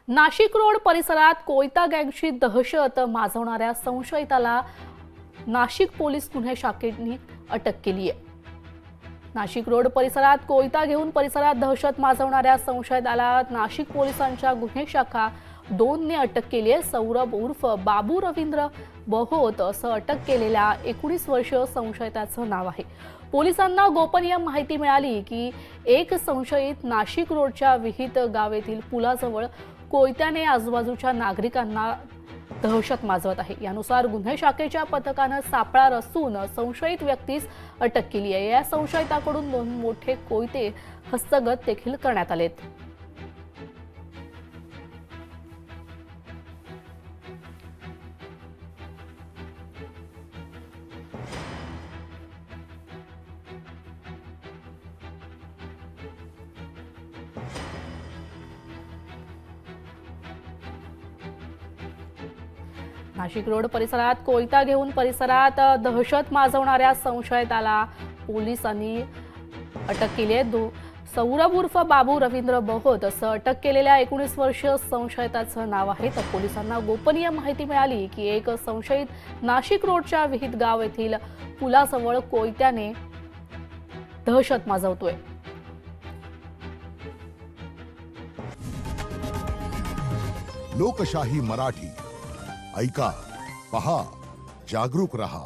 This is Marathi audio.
नाशिक रोड परिसरात कोयता गँगची दहशत माजवणाऱ्या संशयिताला नाशिक पोलीस गुन्हे शाखेने अटक केली आहे। नाशिक रोड परिसरात कोयता घेऊन परिसरात दहशत माजवणाऱ्या संशयिताला नाशिक पोलिसांच्या गुन्हे शाखा 2 ने अटक केली आहे। सौरभ उर्फ बाबू रवींद्र बहोत असं अटक केलेल्या 19 वर्षीय संशयिताचं नाव आहे। पोलिसांना गोपनीय माहिती मिळाली की एक संशयित नाशिक रोडच्या विहित गावेतील पुलाजवळ कोयत्याने आजूबाजूच्या नागरिकांना दहशत माजवत आहे। यानुसार गुन्हे शाखेच्या पथकाने सापळा रचून संशयित व्यक्तीस अटक केली आहे। या संशयिताकडून 2 मोठे कोयते हस्तगत देखील करण्यात आलेत। नाशिक रोड परिसरात कोयता घेऊन परिसरात दहशत माजवणाऱ्या संशयिताला पोलिसांनी अटक केली आहे। सौरभ उर्फ बाबू रवींद्र बहोत असं अटक केलेल्या 19 वर्षीय संशयिताचं नाव आहे। तर पोलिसांना गोपनीय माहिती मिळाली की एक संशयित नाशिक रोडच्या विहित गाव येथील पुलाजवळ कोयत्याने दहशत माजवतोय। लोकशाही मराठी ऐका, पहा, जागरूक रहा।